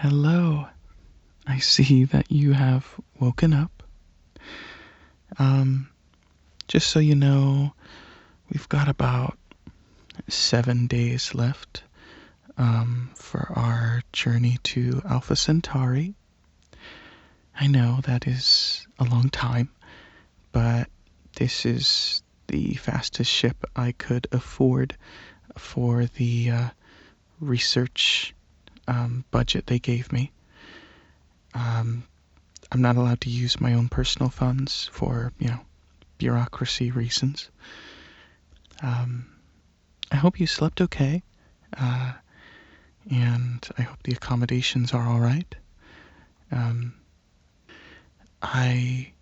Hello. I see that you have woken up. Um, just so you know, we've got about 7 days left for our journey to Alpha Centauri. I know that is a long time, but this is the fastest ship I could afford for the research budget they gave me. I'm not allowed to use my own personal funds for, bureaucracy reasons. I hope you slept okay, and I hope the accommodations are all right. I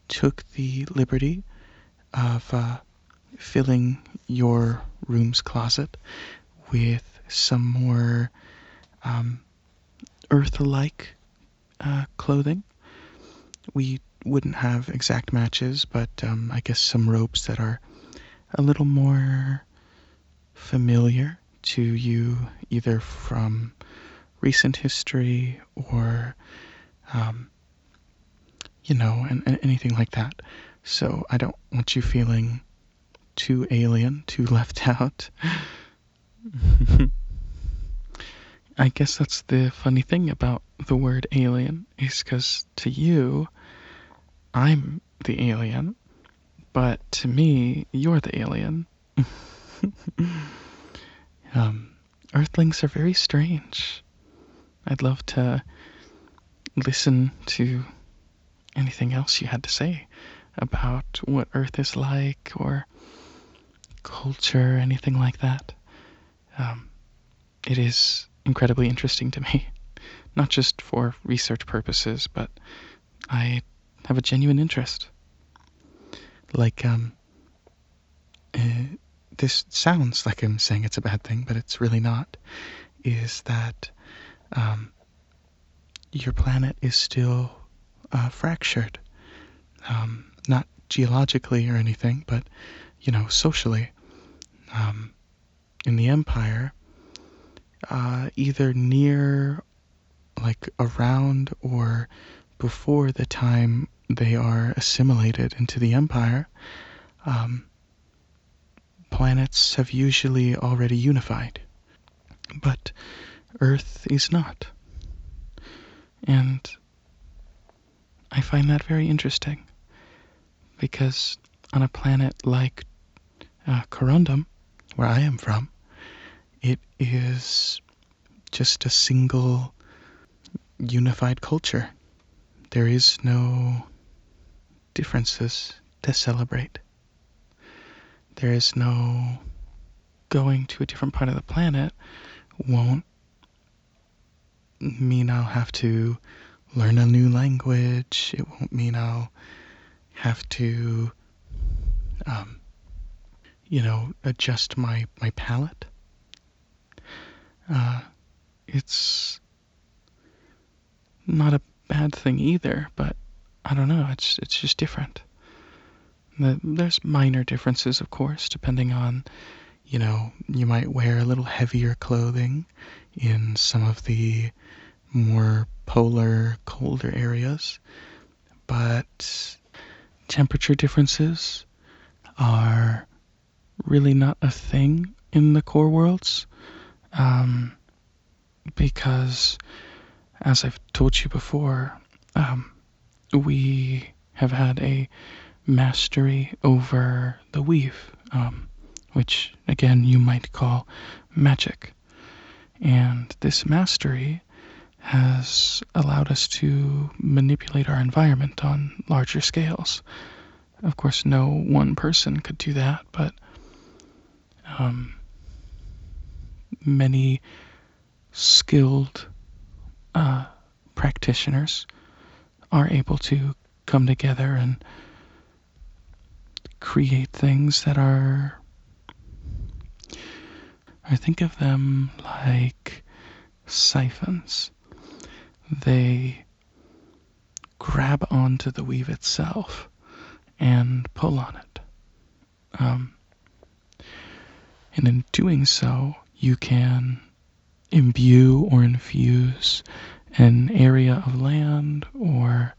took the liberty of filling your room's closet with some more Earth-like clothing. We wouldn't have exact matches, but I guess some robes that are a little more familiar to you, either from recent history or, and anything like that. So I don't want you feeling too alien, too left out. I guess that's the funny thing about the word alien, is because to you, I'm the alien, but to me, you're the alien. Earthlings are very strange. I'd love to listen to anything else you had to say about what Earth is like, or culture, anything like that. It is incredibly interesting to me, not just for research purposes, but I have a genuine interest. Like, this sounds like I'm saying it's a bad thing, but it's really not, is that your planet is still fractured. Not geologically or anything, but, socially. In the Empire, either near, like, around or before the time they are assimilated into the Empire, planets have usually already unified. But Earth is not. And I find that very interesting, because on a planet like Corundum, where I am from, it is just a single unified culture. There is no differences to celebrate. There is no going to a different part of the planet won't mean I'll have to learn a new language. It won't mean I'll have to, adjust my palate. It's not a bad thing either, but I don't know, it's just different. There's minor differences, of course, depending on, you might wear a little heavier clothing in some of the more polar, colder areas. But temperature differences are really not a thing in the core worlds, because, as I've told you before, we have had a mastery over the weave, which, again, you might call magic. And this mastery has allowed us to manipulate our environment on larger scales. Of course, no one person could do that, but many skilled practitioners are able to come together and create things that are, I think of them like siphons. They grab onto the weave itself and pull on it. And in doing so, you can imbue or infuse choose an area of land or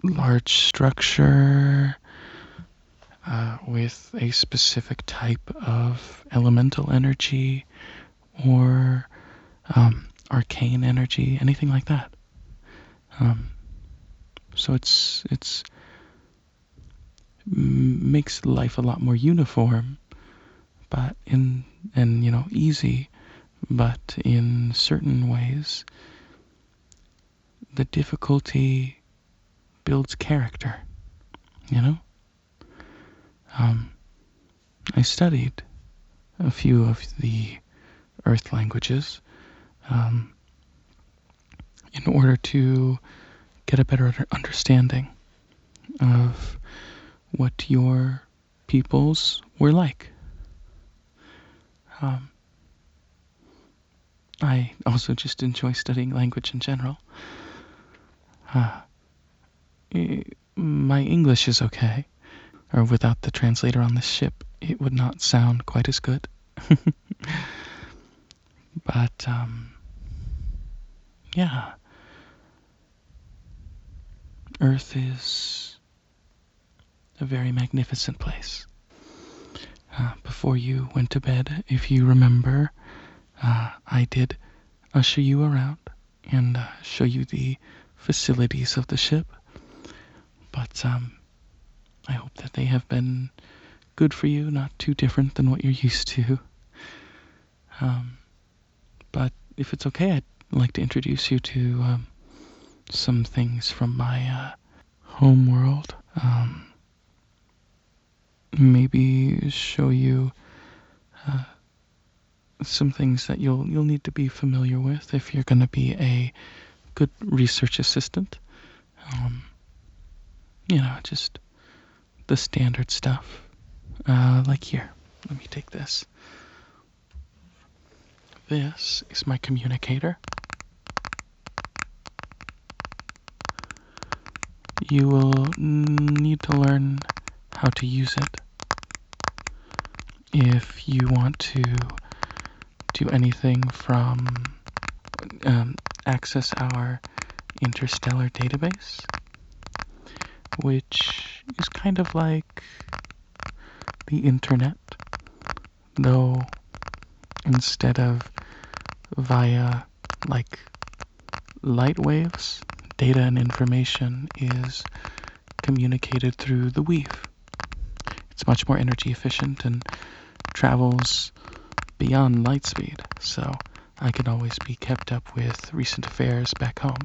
large structure with a specific type of elemental energy or arcane energy, anything like that. So it's makes life a lot more uniform, but easy, but in certain ways the difficulty builds character, you know? I studied a few of the Earth languages in order to get a better understanding of what your peoples were like. I also just enjoy studying language in general. My English is okay, or without the translator on this ship, it would not sound quite as good. But, yeah. Earth is a very magnificent place. Before you went to bed, if you remember, I did usher you around and show you the facilities of the ship. But I hope that they have been good for you, not too different than what you're used to. But if it's okay, I'd like to introduce you to some things from my home world. Maybe show you some things that you'll need to be familiar with if you're going to be a good research assistant. Just the standard stuff. Like here, let me take this. This is my communicator. You will need to learn how to use it if you want to do anything from access our interstellar database, which is kind of like the internet, though instead of via like light waves, data and information is communicated through the weave. It's much more energy efficient and travels beyond light speed, so I can always be kept up with recent affairs back home.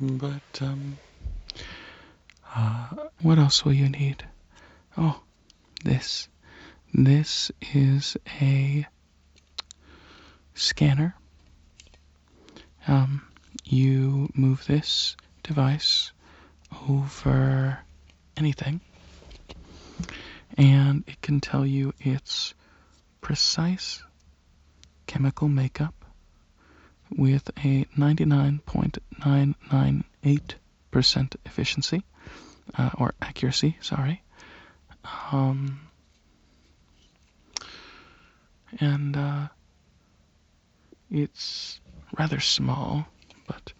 But, what else will you need? Oh, this. This is a scanner. You move this device over anything, and it can tell you its precise chemical makeup with a 99.998% efficiency, or accuracy, sorry. And it's rather small, but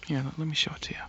here, let me show it to you.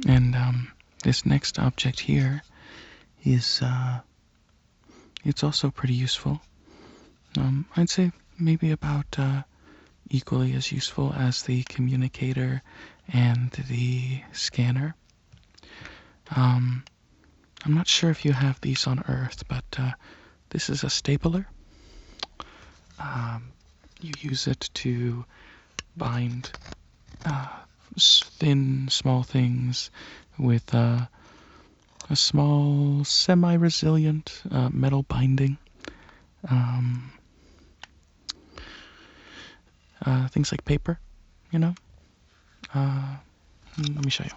And this next object here is, it's also pretty useful. I'd say maybe about equally as useful as the communicator and the scanner. I'm not sure if you have these on Earth, but this is a stapler. You use it to bind thin, small things with a small, semi-resilient metal binding. Things like paper, you know? Let me show you.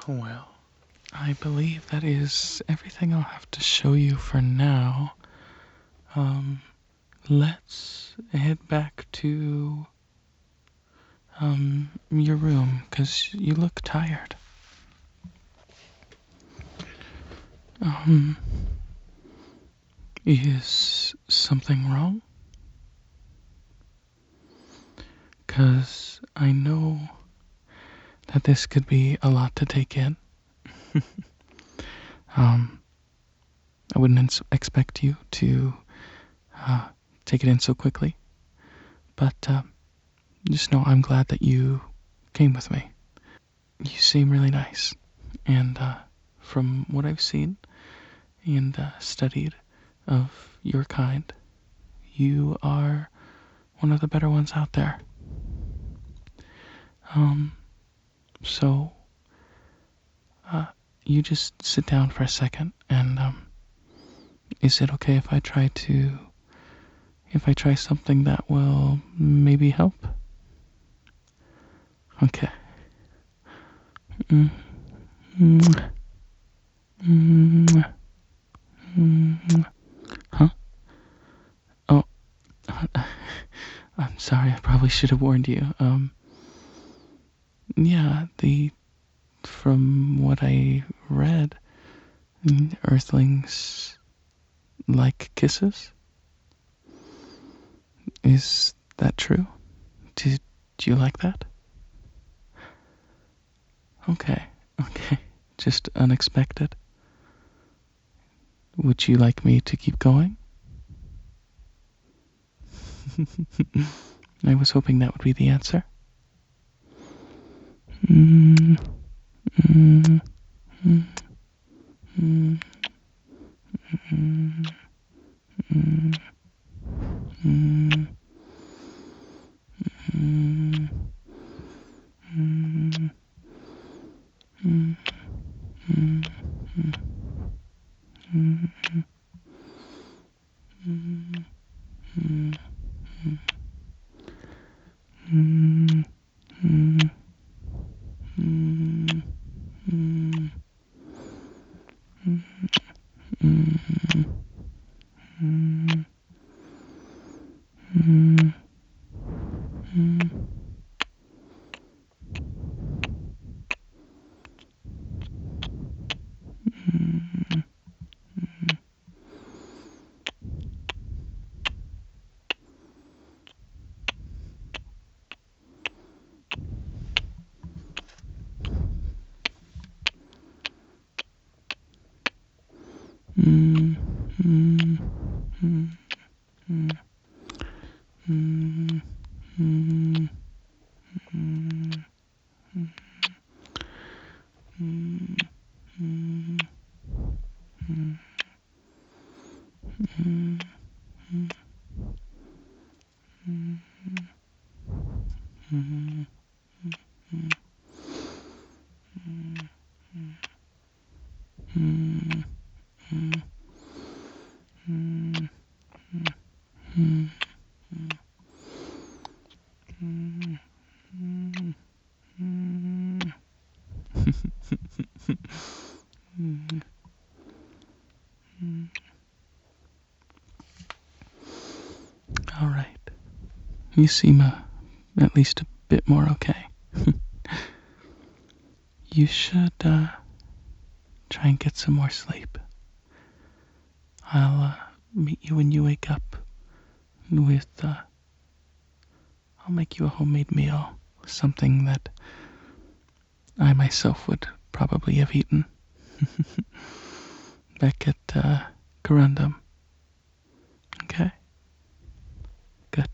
Well, I believe that is everything I'll have to show you for now. Let's head back to, your room, 'cause you look tired. Is something wrong? 'Cause I know that this could be a lot to take in. I wouldn't expect you to take it in so quickly, but just know I'm glad that you came with me. You seem really nice, and from what I've seen and studied of your kind, you are one of the better ones out there. So you just sit down for a second, and is it okay if I try something that will maybe help? Okay. Huh? Oh, I'm sorry. I probably should have warned you. Yeah, from what I read, Earthlings like kisses. Is that true? Do you like that? Okay, okay. Just unexpected. Would you like me to keep going? I was hoping that would be the answer. All right. You seem at least a bit more okay. You should try and get some more sleep. I'll meet you when you wake up with I'll make you a homemade meal, something that I myself would probably have eaten back at Corundum. Okay? Good.